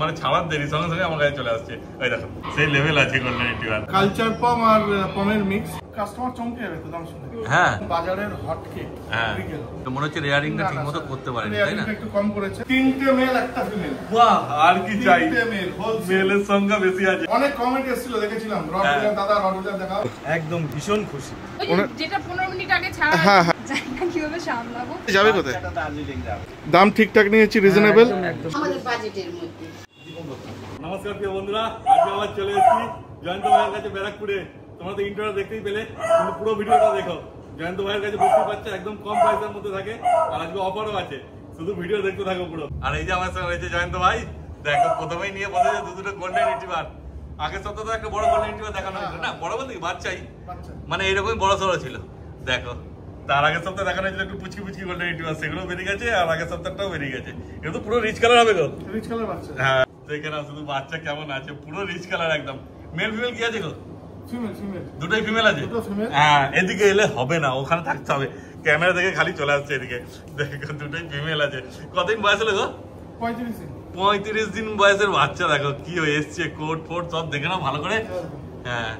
মানে ছাড়ার দেরি সঙ্গে সঙ্গে আমার কাছে চলে আসছে। ওই দেখো সেই লেভেল আছে গোল্ডেন রিট্রিভার। কালচার পম আর পমের মিক্স, কাস্টমার চমকে যাবে তো দাম শুনে। হ্যাঁ, বাজারের হট কেক। হ্যাঁ, তো মনে হচ্ছে রেয়ারিংটা ঠিকমতো করতে পারেনি, তাই না? একটু কম করেছে। 3টে মেল একটা ফিমেল। বাহ, আর কি চাই? 3টে মেল, মেলের সংখ্যা বেশি আছে। অনেক কমেন্ট এসেছিল, দেখেছিলাম। রডুলার দাদা, রডুলার দেখা একদম ভীষণ খুশি। যেটা 15 মিনিট আগে ছাড়া, হ্যাঁ হ্যাঁ, জায়গা কিভাবে সামলাবো? যাবে কোথায়? দাম ঠিকঠাক নিয়েছি, রিজনেবল আমাদের বাজেটের মধ্যে। নমস্কার প্রিয় বন্ধুরা, আজকে আবার চলে এসেছি জয়ন্ত ভাইয়ের কাছে ব্যারাকপুরে। তোমরা তো ইন্ট্রোটা দেখতেই পেলে, কিন্তু পুরো ভিডিওটা দেখো। জয়ন্ত ভাইয়ের কাছে বুঝতে পারছো একদম কম প্রাইসের মধ্যে থাকে, আর আজকে অফারও আছে। শুধু ভিডিও দেখতে থাকো পুরো। আর এই যে আমার সঙ্গে রয়েছে জয়ন্ত ভাই। দেখো প্রথমেই নিয়ে বলে যে দুটো গোল্ডেন রিট্রিভার। আগের সপ্তাহে তো একটা বড় গোল্ডেন রিট্রিভার দেখানো হয়েছিল না, বড় বলতে কি বাচ্চাই, মানে এইরকমই বড় সড়ো ছিল। দেখো তার আগের সপ্তাহে দেখানো হয়েছিল একটু পুচকি পুচকি গোল্ডেন রিট্রিভার, সেগুলো বেরিয়ে গেছে। আর আগের সপ্তাহটাও বেরিয়ে গেছে। এটা তো পুরো রিচ কালার হবে গো, রিচ কালার বাচ্চা। হ্যাঁ, দেখে নাও শুধু বাচ্চা কেমন আছে, পুরো রিচ কালার একদম। মেল ফিমেল কি আছে গো? ফিমেল, ফিমেল দুটোই ফিমেল আছে। দুটো ফিমেল। হ্যাঁ, এদিকে এলে হবে না, ওখানে থাকতে হবে। ক্যামেরা দেখে খালি চলে আসছে এদিকে। দেখো দুটোই ফিমেল আছে। কতদিন বয়স হলো গো? 35 দিন। 35 দিন বয়সের বাচ্চা। দেখো কি হয়ে এসছে, কোট ফোট সব দেখে নাও ভালো করে। হ্যাঁ,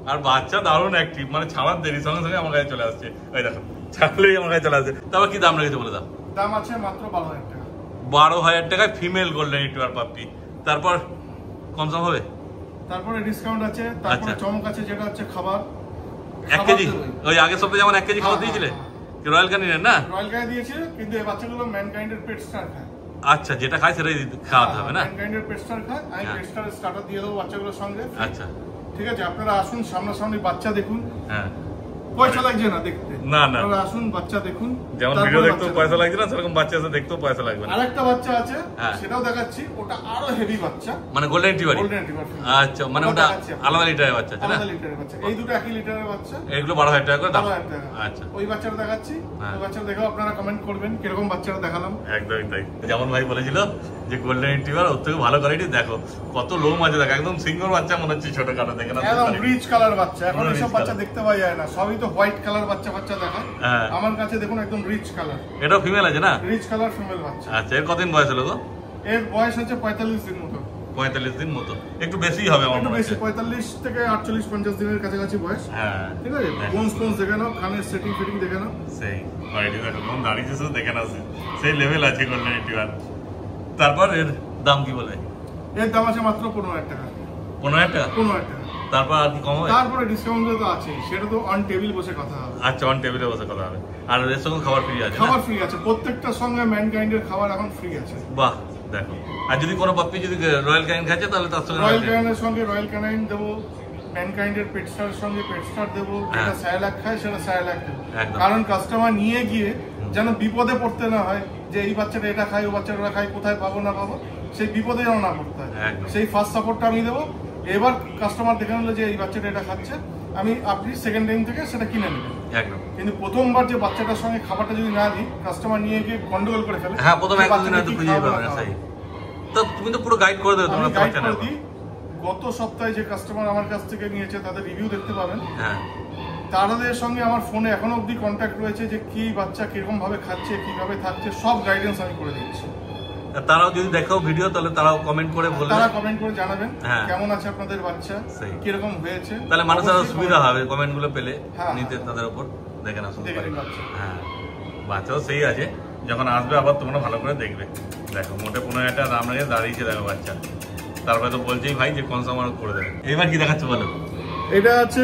আর বাচ্চা দারুণ অ্যাক্টিভ, মানে ছাড়ার দেরি সঙ্গে সঙ্গে আমার কাছে চলে আসছে। ওই দেখো ছাড়লেই আমার কাছে চলে আসছে। তারপর কি দাম রেখেছে বলে দাও? দাম আছে মাত্র 12,000 টাকা। 12,000 টাকায় ফিমেল গোল্ডেন রিট্রিভার পাপ্পি। তারপর কম সম হবে? তারপরে ডিসকাউন্ট আছে। তারপরে চমক আছে, যেটা হচ্ছে খাবার 1 কেজি। ওই আগের সপ্তাহে যেমন 1 কেজি খাবার দিয়েছিলে রয়্যাল ক্যানিনের, না? রয়্যাল ক্যানি দিয়েছে, কিন্তু এই বাচ্চাগুলো ম্যানকাইন্ডের পেট স্টার খায়। আচ্ছা, যেটা খায় সেটাই খাওয়াতে হবে, না? ম্যানকাইন্ডের পেট স্টার খায়। আমি পেট স্টার স্টার্টার দিয়ে দেবো বাচ্চাগুলোর সঙ্গে। আচ্ছা, ঠিক আছে, আপনারা আসুন, সামনাসামনি বাচ্চা দেখুন। হ্যাঁ, পয়সা লাগছে না দেখতে। না না, আপনারা আসুন, বাচ্চা দেখুন। যেমন ভিডিও দেখতেও পয়সা লাগছে না, সেরকম বাচ্চা এসে দেখতেও পয়সা লাগবে না। আরেকটা বাচ্চা আছে, সেটাও দেখাচ্ছি। ওটা আরো হেভি বাচ্চা, মানে গোল্ডেন রিট্রিভার। Golden retriever. আচ্ছা, মানে ওটা আলাদা লিটারের বাচ্চা আছে, না? আলাদা লিটারের বাচ্চা। এই দুটো 1 লিটারের বাচ্চা। এগুলো 12,000 টাকা করে দাম। 12,000 টাকা। আচ্ছা, ওই বাচ্চাটা দেখাচ্ছি। ওই বাচ্চাটা দেখেও আপনারা কমেন্ট করবেন কিরকম বাচ্চাটা দেখালাম। একদমই তাই। যেমন ভাই বলেছিল যে গোল্ডেন রিট্রিভার, ওর থেকে ভালো কোয়ালিটি। দেখো কত লোম আছে, দেখো একদম সিঙ্গল বাচ্চা মনে হচ্ছে, ছোটখাটো। দেখে না, একদম রিচ কালার বাচ্চা। এখন এসব বাচ্চা দেখতে পাওয়া যায় না, সবই তো হোয়াইট কালার বাচ্চা বাচ্চা দেখায়। আমার কাছে দেখুন একদম রিচ কালার। এটাও ফিমেল আছে, না? রিচ কালার ফিমেল বাচ্চা। আচ্ছা, এর কতদিন বয়স হলো গো? এর বয়স হচ্ছে 45 দিন মতো। 45 দিন মতো, একটু বেশি হবে আমার মনে হচ্ছে। 45 থেকে 48-50 দিনের কাছাকাছি বয়স। হ্যাঁ, ঠিক আছে। বোনস দেখে নাও, কানের সেটিং ফিটিং দেখে নাও। সেই কোয়ালিটি দেখো, কোন দাঁড়িয়েছে শুধু দেখে নাও, সেই লেভেল আছে গোল্ডেন রিট্রিভার। তারপর এর দাম কি বলে? এর দাম আছে মাত্র 15,000 টাকা। 15,000 টাকা? 15,000 টাকা। তারপর আর কি কম হবে? তারপরে ডিসকাউন্ট তো আছে, সেটা তো অন টেবিল বসে কথা হবে। আচ্ছা, অন টেবিলে বসে কথা হবে। আর এর সঙ্গে খাবার ফ্রি আছে? খাবার ফ্রি আছে, প্রত্যেকটার সঙ্গে ম্যানকাইন্ডের খাবার এখন ফ্রি আছে। বাহ, দেখো। আর যদি কোনো পাপ্পি যদি রয়্যাল ক্যানিন খাচ্ছে, তাহলে তার সঙ্গে রয়্যাল ক্যানিনের সঙ্গে রয়্যাল ক্যানিন দেবো, ম্যানকাইন্ডের পেট স্টারের সঙ্গে পেট স্টার দেবো। যেটা স্যালাক খায় সেটা স্যালাক দেবো। কারণ কাস্টমার নিয়ে গিয়ে যেন বিপদে পড়তে না হয়, যে এই বাচ্চাটা এটা খায়, ও বাচ্চাটা ওটা খায়, কোথায় পাবো না পাবো, সেই বিপদে যেন না পড়তে হয়। সেই ফার্স্ট সাপোর্টটা আমি দেবো। এবার কাস্টমার দেখে নিল যে এই বাচ্চাটা এটা খাচ্ছে, আপনি সেকেন্ড টাইম থেকে সেটা কিনে নেবেন। একদম। কিন্তু প্রথমবার যে বাচ্চাটার সঙ্গে খাবারটা যদি না দিই, কাস্টমার নিয়ে গিয়ে গন্ডগোল করে ফেলে। হ্যাঁ, প্রথমে একদিন হয়তো খুঁজে পাবে না। সেই তো তুমি তো পুরো গাইড করে দেবে। তোমরা গাইড করে দিই। গত সপ্তাহে যে কাস্টমার আমার কাছ থেকে নিয়েছে, তাদের রিভিউ দেখতে পাবেন। হ্যাঁ, তাদের সঙ্গে আমার ফোনে এখনো অবধি কন্ট্যাক্ট রয়েছে, যে কি বাচ্চা কিরকম ভাবে খাচ্ছে, কিভাবে থাকছে, সব গাইডেন্স আমি করে দিচ্ছি। তারাও যদি দেখো ভিডিও, তাহলে তারাও কমেন্ট করে বলবে, তারা কমেন্ট করে জানাবেন কেমন আছে আপনাদের বাচ্চা, কিরকম হয়েছে। তাহলে মানুষের সুবিধা হবে কমেন্ট গুলো পেলে নিতে, তাদের উপর দেখে না শুনতে পারি। হ্যাঁ, বাচ্চাও সেই আছে, যখন আসবে আবার তোমরা ভালো করে দেখবে। দেখো মোটে 15,000 টাকা দাম রেখে দাঁড়িয়েছে, দেখো বাচ্চা। তারপরে তো বলছেই ভাই যে কনসামার করে দেবে। এবার কি দেখাচ্ছে বলো? এটা আছে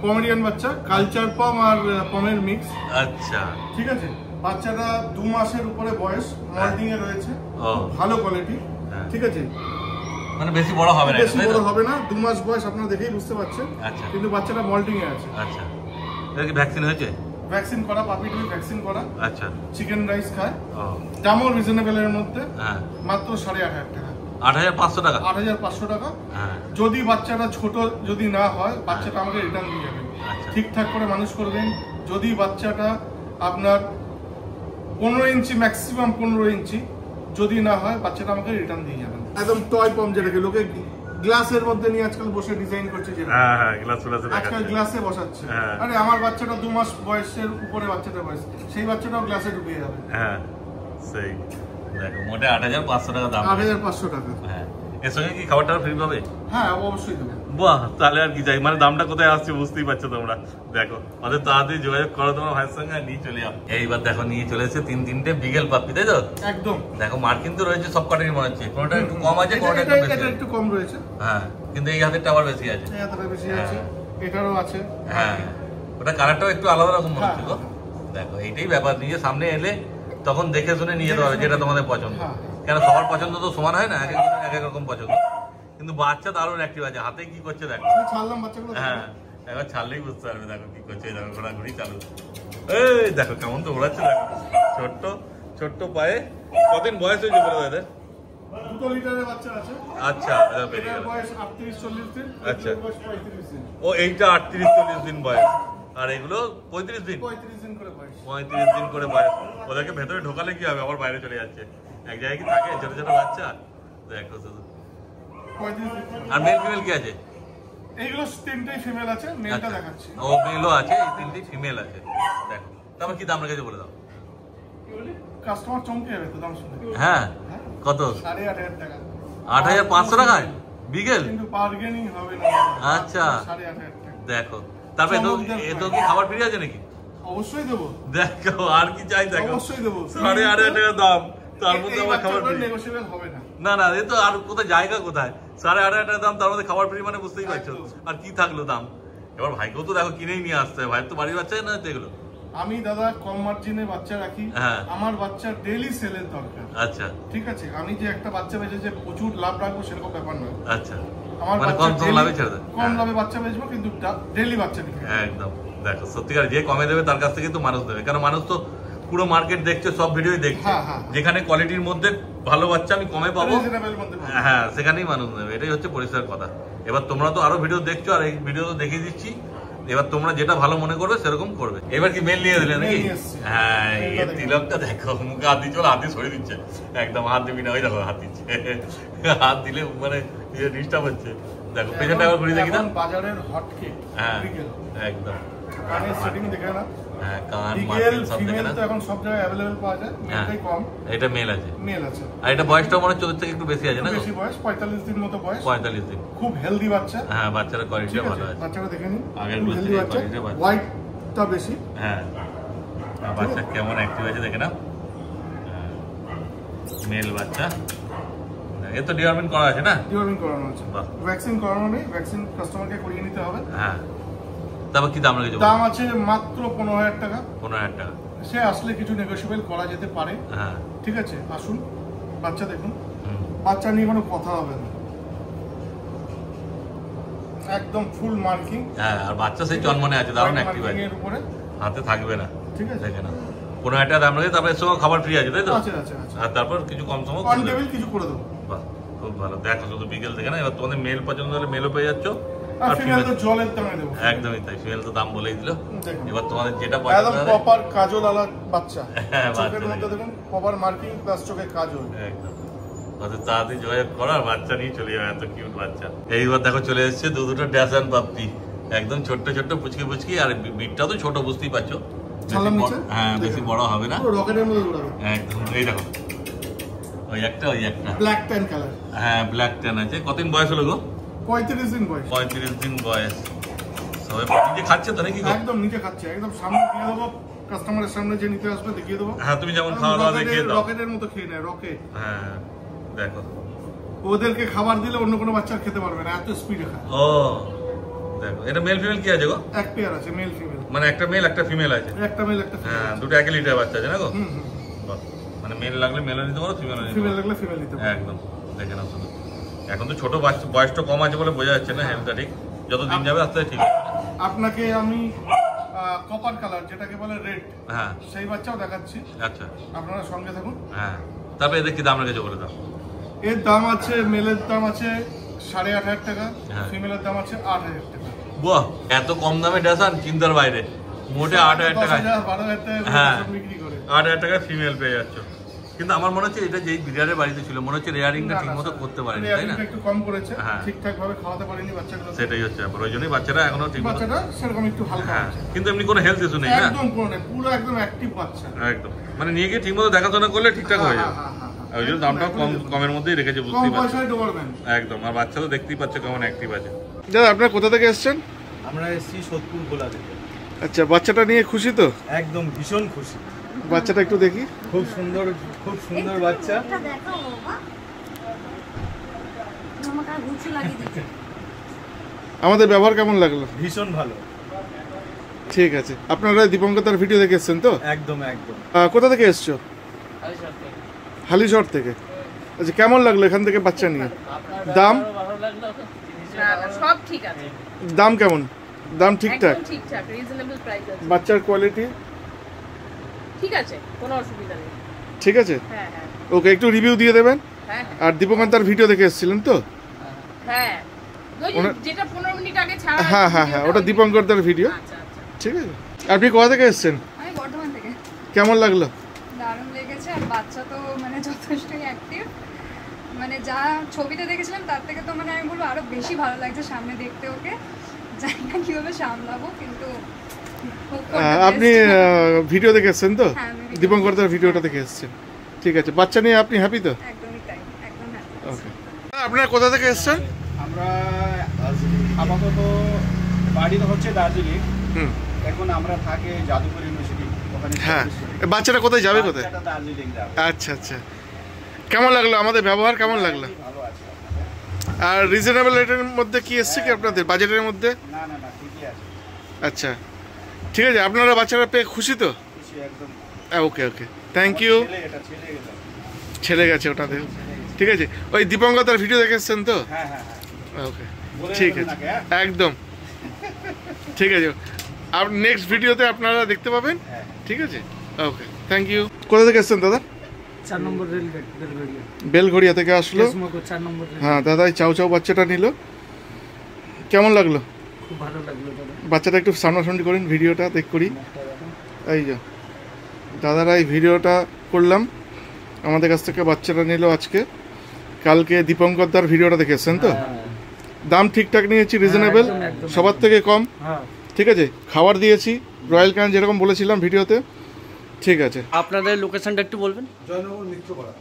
পমেডিয়ান বাচ্চা, কালচার পম আর পমের মিক্স। আচ্ছা, ঠিক আছে। বাচ্চাটা 2 মাসের উপরে বয়স, মল্টিং এ রয়েছে, ভালো কোয়ালিটি। ঠিক আছে, মানে বেশি বড় হবে না, বেশি বড় হবে না। 2 মাস বয়স, আপনারা দেখেই বুঝতে পারছেন। আচ্ছা, কিন্তু বাচ্চাটা মল্টিং এ আছে। আচ্ছা, এর কি ভ্যাকসিন হয়েছে? ভ্যাকসিন করা, পাপি টুপি ভ্যাকসিন করা। আচ্ছা, চিকেন রাইস খায়। দামও রিজনেবল এর মধ্যে। হ্যাঁ, মাত্র 8,500 টাকা। 8,500 টাকা? 8,500 টাকা। যদি বাচ্চাটা ছোট যদি না হয়, বাচ্চাটা আমাকে রিটার্ন দিয়ে যাবেন। ঠিকঠাক করে মানুষ করবেন। যদি বাচ্চাটা আপনার 15 ইঞ্চি, ম্যাক্সিমাম 15 ইঞ্চি যদি না হয়, বাচ্চাটা আমাকে রিটার্ন দিয়ে যাবেন। একদম টয় পম, যেটাকে লোকে গ্লাসের মধ্যে নিয়ে আজকাল বসে ডিজাইন করছে, আজকাল গ্লাসে বসাচ্ছে। আরে আমার বাচ্চাটা 2 মাস বয়সের উপরে বাচ্চাটা বয়স, সেই বাচ্চাটাও গ্লাসে ঢুকিয়ে যাবে। হ্যাঁ, সেই দেখো মোটে 8,500 টাকা দাম। 8,500 টাকা। হ্যাঁ, এর সঙ্গে কি খাবারটা ফ্রি পাবে? হ্যাঁ অবশ্যই দেবো। বাহ, তাহলে আর কি চাই, মানে দামটা কোথায় আসছে বুঝতেই পারছো তোমরা। দেখো ওদের তাড়াতাড়ি যোগাযোগ করো তোমার ভাইয়ের সঙ্গে, আর নিয়ে চলে যাও। এইবার দেখো নিয়ে চলে এসেছে 3-3টে বিগেল পাপ্পি, তাই তো? একদম। দেখো মার কিন্তু রয়েছে সব কটারই মনে হচ্ছে, কোনটা একটু কম আছে, কোনটা একটু বেশি আছে। একটু কম রয়েছে। হ্যাঁ, কিন্তু এই হাতেরটা আবার বেশি আছে। এই হাতেরটা বেশি আছে, এটারও আছে। হ্যাঁ, ওটা কালারটাও একটু আলাদা রকম মনে হচ্ছে গো। দেখো এইটাই ব্যাপার, নিজে সামনে এলে তখন দেখে শুনে নিয়ে যেতে হবে যেটা তোমাদের পছন্দ। কেন সবার পছন্দ তো সমান হয় না, এক একজনের এক এক রকম পছন্দ। কিন্তু বাচ্চা দারুণ অ্যাক্টিভ আছে, হাতে কি করছে দেখো। ছাড়লাম বাচ্চাগুলো। হ্যাঁ, একবার ছাড়লেই বুঝতে পারবে। দেখো কি করছে, দেখো ঘোরাঘুরি চালু। এই দেখো কেমন তো ঘোরাচ্ছে, দেখো ছোট্ট ছোট্ট পায়ে। কতদিন বয়স হয়েছে বলে এদের? 2 লিটারের বাচ্চা আছে। আচ্ছা, এটার বয়স 38-40 দিন। আচ্ছা, বয়স 35 দিন। ও এইটা 38-40 দিন বয়স, আর এগুলো 35 দিন। 35 দিন করে বয়স। 35 দিন করে বয়স। ওদেরকে ভেতরে ঢোকালে কি হবে, আবার বাইরে চলে যাচ্ছে। এক জায়গায় কি থাকে ছোট ছোট বাচ্চা? দেখো শুধু। 35 দিন। আর মেল ফিমেল কি আছে? এইগুলো 3টাই ফিমেল আছে, মেলটা দেখাচ্ছি। ও মেলও আছে, এই 3টি ফিমেল আছে। দেখো তারপর কি দাম রেখেছে বলে দাও। কাস্টমার চমকে যাবে তো দাম শুনে। হ্যাঁ, কত? 8,500 টাকা। 8,500 টাকায় বিগেল? কিন্তু বার্গেনিং হবে না। আচ্ছা, 8,500 টাকা। দেখো তারপরে তো কি খাবার ফ্রি আছে নাকি? অবশ্যই দেবো। দেখো আর কি চাই, দেখো অবশ্যই দেবো। 8,500 টাকা দাম, তার মধ্যে আবার খাবার ফ্রি। নেগোশিয়েবল হবে না। না না, এ তো আর কোথায় জায়গা কোথায়? 8,500 টাকা দাম, তার মধ্যে খাবার ফ্রি, মানে বুঝতেই পারছো। আর কি থাকলো দাম। এবার ভাইকেও তো দেখো কিনেই নিয়ে আসতে হয়, ভাইয়ের তো বাড়ির বাচ্চা না এগুলো। আমি দাদা কম মার্জিনে বাচ্চা রাখি। আমার বাচ্চার ডেইলি সেলের দরকার। আচ্ছা, ঠিক আছে, আমি যে একটা বাচ্চা বেচে যে প্রচুর লাভ রাখবো সেরকম ব্যাপার নয়। আচ্ছা, আমার মানে কম লাভে ছেড়ে দেয়। কম লাভে বাচ্চা বেচবো, কিন্তু ডেইলি বাচ্চা নিবে। একদম। দেখো সত্যিকার যে কমে দেবে তার কাছ থেকে তো মানুষ দেবে, কারণ মানুষ তো পুরো মার্কেট দেখছে, সব ভিডিওই দেখছে। যেখানে কোয়ালিটির মধ্যে ভালো বাচ্চা আমি কমে পাবো, হ্যাঁ সেখানেই মানুষ নেবে। এটাই হচ্ছে পরিষ্কার কথা। এবার তোমরা তো আরো ভিডিও দেখছো, আর এই ভিডিও তো দেখিয়ে দিচ্ছি। এবার তোমরা যেটা ভালো মনে করবে সেরকম করবে। এবার কি মেল নিয়ে দিলে নাকি? হ্যাঁ, এই তিলকটা দেখো, মুখে হাত দিচ্ছে, হাত দিয়ে সরিয়ে দিচ্ছে। একদম হাত দিবি না, ওই দেখো হাত দিচ্ছে। হাত দিলে মানে ডিস্টার্ব হচ্ছে। দেখো পেছনটা একবার ঘুরিয়ে দেখি না। বাজারের হট কেক। হ্যাঁ একদম। কানের সেটিং দেখে না। হ্যাঁ, কান বিগেল ফিমেল তো এখন সব জায়গায় अवेलेबल পাওয়া যায়, মেলটাই কম। এটা মেল আছে। মেল আছে। আর এটা বয়সটা মনে হচ্ছে ওদের থেকে একটু বেশি আছে না? বেশি বয়স, 45 দিন মতো বয়স। 45 দিন। খুব হেলদি বাচ্চা। হ্যাঁ, বাচ্চার কোয়ালিটি ভালো আছে। বাচ্চাটা দেখে নিন। আগের হেলদি বাচ্চা, হোয়াইটটা বেশি। হ্যাঁ, বাচ্চা কেমন অ্যাক্টিভ আছে দেখে না। মেল বাচ্চা। এ তো ডিওরমেন্ট করা আছে না? ডিওরমেন্ট করানো আছে। ভ্যাকসিন করানো নেই, ভ্যাকসিন কাস্টমারকে করিয়ে নিতে হবে। হ্যাঁ, তারপর কি দাম রেখেছো? দাম আছে মাত্র 15,000 টাকা। 15,000 টাকা। সে আসলে কিছু নেগোশিয়েবল করা যেতে পারে। হ্যাঁ, ঠিক আছে, আসুন বাচ্চা দেখুন। বাচ্চা নিয়ে কোনো কথা হবে না, একদম ফুল মার্কিং। হ্যাঁ, আর বাচ্চা সেই জন্মনে আছে, দারুণ অ্যাক্টিভ আছে। এর উপরে হাতে থাকবে না। ঠিক আছে, দেখে না। 15,000 টাকা দাম রেখে তারপরে এর সঙ্গে খাবার ফ্রি আছে, তাই তো? আছে আছে আছে। আর তারপর কিছু কম সময় অন টেবিল কিছু করে দেবো। বাহ, খুব ভালো। দেখো শুধু বিকেল থেকে না, এবার তোমাদের মেল পছন্দ হলে মেলও পেয়ে যাচ্ছ। আর ফিমেল তো জলের দামে দেবো। একদমই তাই, ফিমেল তো দাম বলেই দিল। এবার তোমাদের যেটা একদম পছন্দ হবে। প্রপার কাজল আলা বাচ্চা। হ্যাঁ, চোখের মধ্যে দেখুন প্রপার মার্কিং প্লাস চোখে কাজল। একদম। তাদের তাড়াতাড়ি যোগাযোগ করার, বাচ্চা নিয়ে চলে যাবে, এত কিউট বাচ্চা। এইবার দেখো চলে এসেছে দুটো ড্যাসান পাপ্পি, একদম ছোট্ট ছোট্ট পুচকি পুচকি। আর বিটটা তো ছোট, বুঝতেই পারছো। হ্যাঁ, বেশি বড় হবে না, রকেটের মধ্যে দৌড়াবে একদম। এই দেখো ওই একটা ব্ল্যাক ট্যান কালার। হ্যাঁ, ব্ল্যাক ট্যান আছে। কতদিন বয়স হলো গো? 35 দিন বয়স। 35 দিন বয়স। সবাই নিজে খাচ্ছে তো নাকি? একদম নিজে খাচ্ছে, একদম সামনে দিয়ে দেবো, কাস্টমারের সামনে যে নিতে আসবে দেখিয়ে দেবো। হ্যাঁ, তুমি যেমন খাওয়া দাওয়া দেখিয়ে দাও, রকেটের মতো খেয়ে নেয়, রকেট। হ্যাঁ, দেখো ওদেরকে খাবার দিলে অন্য কোনো বাচ্চা খেতে পারবে না, এত স্পিডে খায়। ও দেখো, এটা মেল ফিমেল কি আছে গো? এক পেয়ার আছে, মেল ফিমেল। মানে একটা মেল একটা ফিমেল আছে? একটা মেল একটা ফিমেল। হ্যাঁ, দুটো 1 লিটার বাচ্চা আছে না গো? বাহ, মানে মেল লাগলে মেল নিতে পারো, ফিমেল নিতে পারো। ফিমেল লাগলে ফিমেল নিতে পারো। একদম। দেখে নাও শুধু। এখন তো ছোট বয়সটা কম আছে বলে বোঝা যাচ্ছে না হেলথটা ঠিক। যত দিন যাবে আস্তে আস্তে ঠিক হবে। আপনাকে আমি কপার কালার যেটাকে বলে রেড, হ্যাঁ সেই বাচ্চাও দেখাচ্ছি। আচ্ছা, আপনারা সঙ্গে থাকুন। হ্যাঁ, তারপরে এদের কি দাম রেখেছো বলে দাও। এর দাম আছে, মেলের দাম আছে 8,500 টাকা, ফিমেলের দাম আছে 8,000 টাকা। বাহ, এত কম দামে ড্যাসান চিন্তার বাইরে। মোটে 8,000 টাকা, 12,000 টাকা হ্যাঁ বিক্রি করে। 8,000 টাকা ফিমেল পেয়ে যাচ্ছ। কিন্তু আমার মনে হচ্ছে এটা যেই বিড়ালের বাড়িতে ছিল, মনে হচ্ছে রেয়ারিংটা ঠিক মতো করতে পারেনি, তাই না? একটু কম করেছে, ঠিকঠাক ভাবে খাওয়াতে পারেনি বাচ্চাগুলো। সেটাই হচ্ছে ব্যাপার, ওই জন্যই বাচ্চাটা এখনো ঠিক বাচ্চাটা সেরকম একটু হালকা আছে, কিন্তু এমনি কোনো হেলথ ইস্যু নেই না? একদম কোনো নেই, পুরো একদম অ্যাক্টিভ বাচ্চা। একদম, মানে নিয়ে গিয়ে ঠিকমতো দেখাশোনা করলে ঠিকঠাক হয়ে যাবে। ওই জন্য দামটাও কমের মধ্যেই রেখেছে, বুঝতেই পারছেন। একদম। আর বাচ্চা তো দেখতেই পাচ্ছে কেমন অ্যাক্টিভ আছে। দাদা আপনারা কোথা থেকে এসেছেন? আমরা এসেছি সোদপুর গোলা থেকে। আচ্ছা, বাচ্চাটা নিয়ে খুশি তো? একদম ভীষণ খুশি। বাচ্চাটা একটু দেখি। খুব সুন্দর বাচ্চা। আমাদের ব্যবহার কেমন লাগলো? ভীষণ ভালো। ঠিক আছে, আপনারা দীপঙ্কর ভিডিও দেখে এসেছেন তো? একদম একদম। কোথা থেকে এসছো? হালিশহর থেকে। আচ্ছা, কেমন লাগলো এখান থেকে বাচ্চা নিয়ে? দাম সব ঠিক আছে। দাম কেমন? দাম ঠিকঠাক? একদম ঠিকঠাক, রিজনেবল প্রাইস আছে। বাচ্চার কোয়ালিটি ঠিক আছে, কোনো অসুবিধা নেই। ঠিক আছে, হ্যাঁ হ্যাঁ ওকে একটু রিভিউ দিয়ে দেবেন। হ্যাঁ আর দীপঙ্কর ভিডিও দেখে এসেছিলেন তো? হ্যাঁ, যেটা 15 মিনিট আগে ছাড়া। হ্যাঁ হ্যাঁ হ্যাঁ, ওটা দীপঙ্কর ভিডিও। আচ্ছা আচ্ছা, ঠিক আছে। আপনি কোথা থেকে এসেছেন? আমি বর্ধমান থেকে। কেমন লাগলো? দারুণ লেগেছে। আর বাচ্চা তো মানে যথেষ্টই অ্যাক্টিভ, মানে যা ছবিতে দেখেছিলাম তার থেকে তো মানে আমি বলবো আরো বেশি ভালো লাগছে সামনে দেখতে ওকে। জানি না কিভাবে সামলাবো, কিন্তু আপনি ভিডিও দেখে এসেছেন তো? হ্যাঁ, আমি video দীপঙ্কর ভিডিওটা দেখে এসেছেন। ঠিক আছে, বাচ্চা নিয়ে আপনি হ্যাপি তো? একদমই তাই, একদম happy। ওকে। আপনারা কোথা থেকে এসেছেন? আমরা আপাতত বাড়ি হচ্ছে দার্জিলিং, হুম। এখন আমরা থাকি যাদবপুর ইউনিভার্সিটি ওখানে। হ্যাঁ, বাচ্চাটা কোথায় যাবে? কোথায়? বাচ্চাটা দার্জিলিং যাবে। আচ্ছা আচ্ছা, কেমন লাগলো? আমাদের ব্যবহার কেমন লাগলো? ভালো আছে। আর রিজনেবল রেটের মধ্যে কি এসছে কি আপনাদের বাজেটের মধ্যে? না না না, ঠিকই আছে। আচ্ছা, ঠিক আছে। আপনারা বাচ্চারা পেয়ে খুশি তো? খুশি একদম। ওকে ওকে, থ্যাংক ইউ। ছেলে গেছে ওটাতে। ঠিক আছে, ওই দীপঙ্কর ভিডিও দেখে এসছেন তো? হ্যাঁ হ্যাঁ হ্যাঁ, ওকে, ঠিক আছে, একদম ঠিক আছে। আর নেক্সট ভিডিওতে আপনারা দেখতে পাবেন। ঠিক আছে, ওকে, থ্যাংক ইউ। কোথা থেকে এসছেন দাদা? 4 নম্বর রেলগেট, বেলগড়িয়া। বেলঘড়িয়া থেকে আসলো। 4 নম্বর। হ্যাঁ দাদা, এই চাউ চাউ বাচ্চাটা নিল, কেমন লাগলো? খুব ভালো লাগলো দাদা। বাচ্চাটা একটু সামনাসামনি করেন, ভিডিওটা দেখ করি। এই যে দাদারা এই ভিডিওটা করলাম, আমাদের কাছ থেকে বাচ্চাটা নিল আজকে। কালকে দীপঙ্কর ভিডিওটা দেখেছেন তো? দাম ঠিকঠাক নিয়েছি, রিজনেবল, সবার থেকে কম। ঠিক আছে, খাবার দিয়েছি রয়্যাল ক্যান যেরকম বলেছিলাম ভিডিওতে। ঠিক আছে, আপনাদের লোকেশনটা একটু বলবেন? জয়নগর মিত্রপাড়া।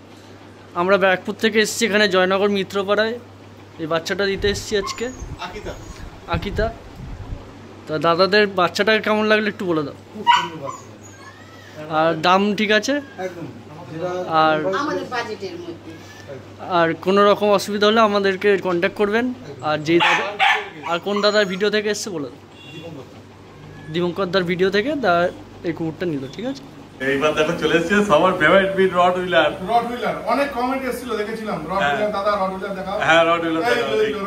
আমরা ব্যারাকপুর থেকে এসেছি এখানে জয়নগর মিত্রপাড়ায় এই বাচ্চাটা দিতে এসেছি আজকে। আকিতা। তা দাদাদের বাচ্চাটাকে কেমন লাগলো একটু বলে দাও। খুব সুন্দর বাচ্চা। আর দাম ঠিক আছে? একদম। আর আমাদের বাজেটের মধ্যে। আর কোনো রকম অসুবিধা হলে আমাদেরকে কন্ট্যাক্ট করবেন। আর যেই দাদা, আর কোন দাদার ভিডিও থেকে এসছে বলে দাও। দীপঙ্কর ভিডিও থেকে এই কুকুরটা নিল। ঠিক আছে, এইবার দেখো চলে এসেছে সবার ফেভারিট বিট রড হুইলার। অনেক কমেন্ট এসেছিল, দেখেছিলাম। রড হুইলার দাদা, রড হুইলার দেখাও। হ্যাঁ, রড হুইলার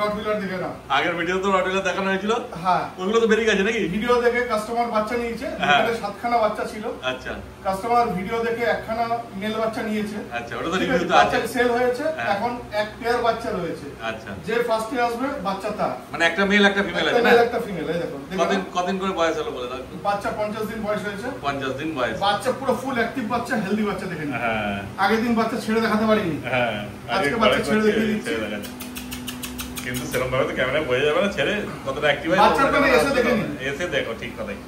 রড হুইলার দেখে নাও। আগের ভিডিও তো রড হুইলার দেখানো হয়েছিল। হ্যাঁ, ওইগুলো তো বেরিয়ে গেছে নাকি? ভিডিও দেখে কাস্টমার বাচ্চা নিয়েছে, এখানে 7খানা বাচ্চা ছিল। আচ্ছা, কাস্টমার ভিডিও দেখে 1খানা মেল বাচ্চা নিয়েছে। আচ্ছা, ওটা তো রিভিউ তো আছে। বাচ্চা সেল হয়েছে, এখন এক পেয়ার বাচ্চা রয়েছে। আচ্ছা, যে ফার্স্টে আসবে বাচ্চা তার, মানে একটা মেল একটা ফিমেল আছে না? মেল একটা ফিমেল। এই দেখো, কতদিন করে বয়স হলো বলে দাও। বাচ্চা 50 দিন বয়স হয়েছে। 50 দিন বয়স। বাচ্চা পুরো ফুল অ্যাক্টিভ বাচ্চা, হেলদি বাচ্চা দেখে নিন। হ্যাঁ, আগের দিন বাচ্চা ছেড়ে দেখাতে পারিনি। হ্যাঁ, আজকে বাচ্চা ছেড়ে দেখিয়ে দিচ্ছি। কিন্তু সেরকম ভাবে তো ক্যামেরা বোঝা যাবে না ছেড়ে কতটা অ্যাক্টিভ আছে। বাচ্চাটা এসে দেখে নিন, এসে দেখো, ঠিক কথাই,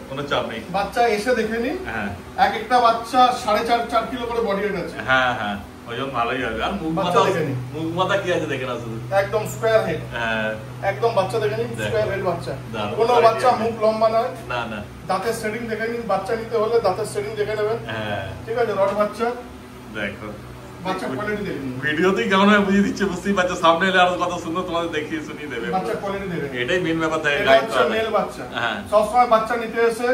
কোনো চাপ নেই। বাচ্চা এসে দেখে নিন। হ্যাঁ, এক একটা বাচ্চা 4.5-4 কিলো করে বডি ওয়েট আছে। হ্যাঁ হ্যাঁ, ওজন ভালোই হবে। আর মুখ বাচ্চা মাথা, দেখে নিন। মুখ মাথা কি আছে দেখে না শুধু। একদম স্কয়ার হেড। হ্যাঁ, একদম বাচ্চা দেখে নিন, দেখো। স্কয়ার হেড বাচ্চা। দারুণ। কোনো বাচ্চা মুখ লম্বা নয়। না না। দাঁতের সেটিং দেখে নিন, বাচ্চা নিতে হলে দাঁতের সেটিং দেখে নেবেন। হ্যাঁ, ঠিক আছে, রড বাচ্চা, দেখো বাচ্চা কোয়ালিটি দেখে নিন। ভিডিওতেই কেমন হয় বুঝিয়ে দিচ্ছে, বুঝতেই পারছো। সামনে এলে আরো কত সুন্দর তোমাদের দেখিয়ে শুনিয়ে দেবে। বাচ্চা কোয়ালিটি দেখে নিন। এটাই মেন ব্যাপার থাকে, এটা গাইড হচ্ছে করা। মেল বাচ্চা। হ্যাঁ, সবসময় বাচ্চা নিতে এসে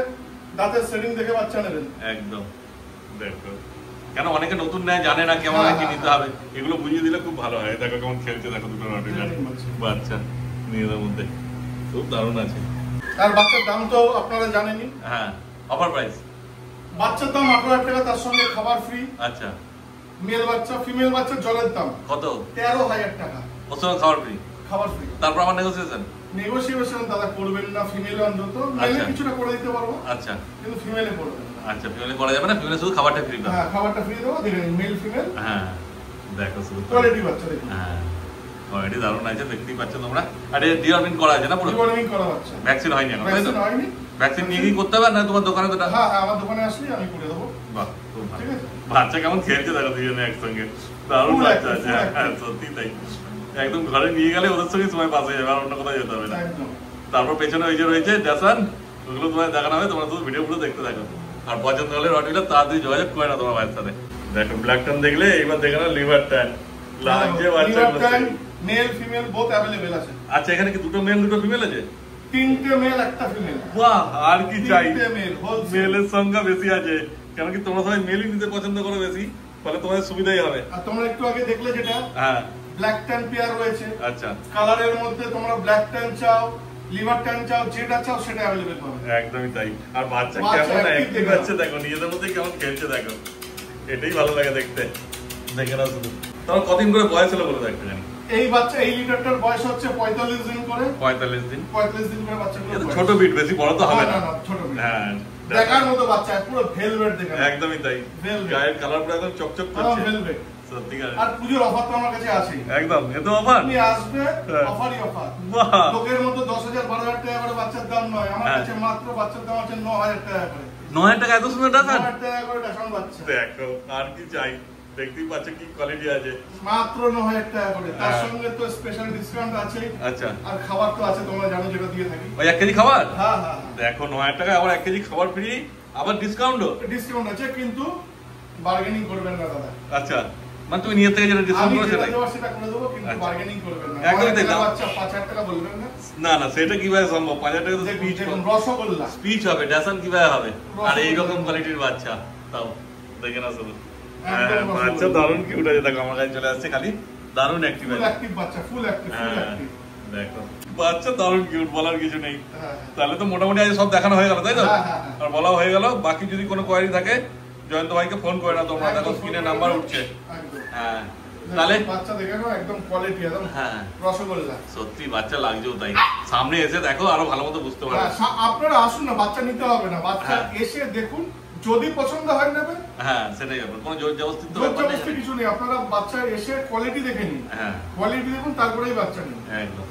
দাঁতের সেটিং দেখে বাচ্চা নেবেন। একদম। দেখো, কেন অনেকে নতুন নেয়, জানে না কেমন কি নিতে হবে, এগুলো বুঝিয়ে দিলে খুব ভালো হয়। দেখো কেমন খেলছে, দেখো দুটো রটিলার বাচ্চা নিজেদের মধ্যে, খুব দারুণ আছে। আর বাচ্চার দাম তো আপনারা জানেনই। হ্যাঁ, অফার প্রাইস। বাচ্চার দাম 18,000 টাকা, তার সঙ্গে খাবার ফ্রি। আচ্ছা, মেল বাচ্চা, ফিমেল বাচ্চা জলের দাম কত? 13,000 টাকা, ওর সঙ্গে খাবার ফ্রি। খাবার ফ্রি। তারপর আমার নেগোসিয়েশন। নেগোসিয়েশন দাদা করবেন না, ফিমেল অন্তত। মেলে কিছুটা করে দিতে পারবো, আচ্ছা, কিন্তু ফিমেলে করবেন না। আচ্ছা, ফিমেলে করা যাবে না, ফিমেলে শুধু খাবারটা ফ্রি পাবে। হ্যাঁ, খাবারটা ফ্রি দেবো, দেখে নিন। মেল ফিমেল, হ্যাঁ, দেখো শুধু কোয়ালিটি বাচ্চা দেখুন। হ্যাঁ, অলরেডি দারুণ আছে, দেখতেই পাচ্ছ তোমরা। আর এটা ডিওয়ার্মিং করা আছে না পুরো? ডিওয়ার্মিং করা বাচ্চা, ভ্যাকসিন হয়নি এখন, তাই তো? ভ্যাকসিন হয়নি। ভ্যাকসিন নিয়ে কি করতে হবে না তোমার দোকানে তো? হ্যাঁ হ্যাঁ, আমার দোকানে আসলে আমি করে দেবো। বাহ, খুব ভালো। ঠিক আছে। বাচ্চা কেমন খেলছে দেখো দুজনে একসঙ্গে, দারুণ Full বাচ্চা active, আছে। full active। হ্যাঁ সত্যি তাই, একদম ঘরে নিয়ে গেলে ওদের সঙ্গে সময় পাস হয়ে যাবে, আর অন্য কোথাও যেতে হবে না। একদম। তারপর পেছনে ওই যে রয়েছে ড্যাসান, ওগুলো তোমায় দেখানো হবে, তোমরা শুধু ভিডিও পুরো দেখতে থাকো। আর পছন্দ হলে রটুইলার তাড়াতাড়ি যোগাযোগ করে না তোমার ভাইয়ের সাথে। দেখো ব্ল্যাক টান দেখলে এইবার দেখে না লিভার টান লাগছে বাচ্চাগুলো। মেল ফিমেল বোথ অ্যাভেলেবেল আছে। আচ্ছা এখানে কি দুটো মেল দুটো ফিমেল আছে? 3টে মেল একটা ফিমেল। বাহ, আর কি চাই, 3টে মেল হোল মেলের সংখ্যা বেশি আছে, কেন কি তোমরা সবাই মেলই নিতে পছন্দ করো বেশি, ফলে তোমাদের সুবিধাই হবে। আর তোমরা একটু আগে দেখলে যেটা হ্যাঁ ব্ল্যাক ট্যান পেয়ার রয়েছে। আচ্ছা কালারের মধ্যে তোমরা ব্ল্যাক ট্যান চাও, লিভার ট্যান চাও, যেটা চাও সেটা অ্যাভেলেবেল পাবে। একদমই তাই। আর বাচ্চা বাচ্চা কেমন active অ্যাক্টিভ দেখো। আছে দেখো, নিজেদের মধ্যে কেমন খেলছে দেখো, এটাই ভালো লাগে দেখতে। দেখে না শুধু, তোমার কতদিন করে বয়স হলো বলে দেখতে জানি? এই বাচ্চা এই লিটারটার বয়স হচ্ছে 45 দিন করে। 45 দিন। 45 দিন করে বাচ্চাগুলো এটা বয়স। ছোট বিট, বেশি বড় তো হবে না, না। না, ছোট বিট। হ্যাঁ দেখার মতো বাচ্চা, পুরো ভেলভেট দেখা। একদমই তাই, Velvet। গায়ের কালার পুরো একদম চকচক করছে। ভেলভেট। সত্যিকার আর পুজোর অফার তো আমার কাছে আছেই। একদম, এ তো অফার। তুমি আসবে, হ্যাঁ। অফারই অফার। বাহ, লোকের মতো 10,000 12,000 টাকা করে বাচ্চার দাম নয়, আমার হ্যাঁ। কাছে মাত্র বাচ্চার দাম আছে 9,000 টাকা করে। 9,000 টাকা এত সুন্দর ডাসান? 9,000 টাকা করে ডাসান বাচ্চা। দেখো আর কি চাই, দেখতেই পাচ্ছ কি কোয়ালিটি আছে। মাত্র 9,000 টাকা করে। তার হ্যাঁ। সঙ্গে তো স্পেশাল ডিসকাউন্ট আছে। আচ্ছা, আর খাবার তো আছে, তোমরা জানো যেটা দিয়ে থাকি। ওই 1 কেজি খাবার? হ্যাঁ হ্যাঁ দেখো 9,000 টাকা আবার 1 কেজি খাবার ফ্রি, আবার ডিসকাউন্টও। ডিসকাউন্ট আছে, কিন্তু বার্গেনিং করবেন না দাদা। আচ্ছা, মানে তুমি নিজের থেকে যেটা ডিসকাউন্ট আমি করো যেটা সেটাই? দেওয়ার সেটা করে দেবো, কিন্তু আচ্ছা। বার্গেনিং করবেন না। একদমই তাই। 9,000 বাচ্চা 5,000 টাকা বলবেন না। না না, সেটা কিভাবে সম্ভব? 5,000 টাকা তো দেখুন, স্পিচ দেখুন, রসগোল্লা। স্পিচ হবে, ড্যাসান কিভাবে হবে? আর রসগোল্লা। এইরকম কোয়ালিটির বাচ্চা, তাও দেখে না শুধু। হ্যাঁ, একদম রসগোল্লা। বাচ্চা দারুণ কিউট আছে, দেখো আমার কাছে চলে আসছে, খালি দারুণ অ্যাক্টিভ ফুল আছে। অ্যাক্টিভ বাচ্চা, ফুল অ্যাক্টিভ, ফুল হ্যাঁ অ্যাক্টিভ। দেখো বাচ্চা দারুণ কিউট, বলার কিছু নেই। হ্যাঁ তাহলে তো মোটামুটি আজ সব দেখানো হয়ে গেল, তাই তো? হ্যাঁ, হ্যাঁ, হ্যাঁ। আর বলা হয়ে গেল, বাকি যদি কোনো কোয়ারি থাকে জয়ন্ত ভাইকে ফোন করে না তোমরা, দেখো স্ক্রিনে নাম্বার উঠছে। একদম। হ্যাঁ তাহলে বাচ্চা দেখে নাও, একদম কোয়ালিটি, একদম হ্যাঁ রসগোল্লা। সত্যি বাচ্চা লাগছেও তাই, সামনে এসে দেখো আরো ভালো মতো বুঝতে পারবে। হ্যাঁ, আপনারা আসুন না, বাচ্চা নিতে হবে না, বাচ্চা হ্যাঁ। এসে দেখুন, যদি পছন্দ হয় নেবে। হ্যাঁ সেটাই ব্যাপার, কোনো জোর জবরদস্তি তো জোর ব্যাপার নেই। জবরদস্তি কিছু নেই, আপনারা বাচ্চা এসে কোয়ালিটি দেখে নিন। হ্যাঁ কোয়ালিটি দেখুন, তারপরেই বাচ্চা নিন। একদম।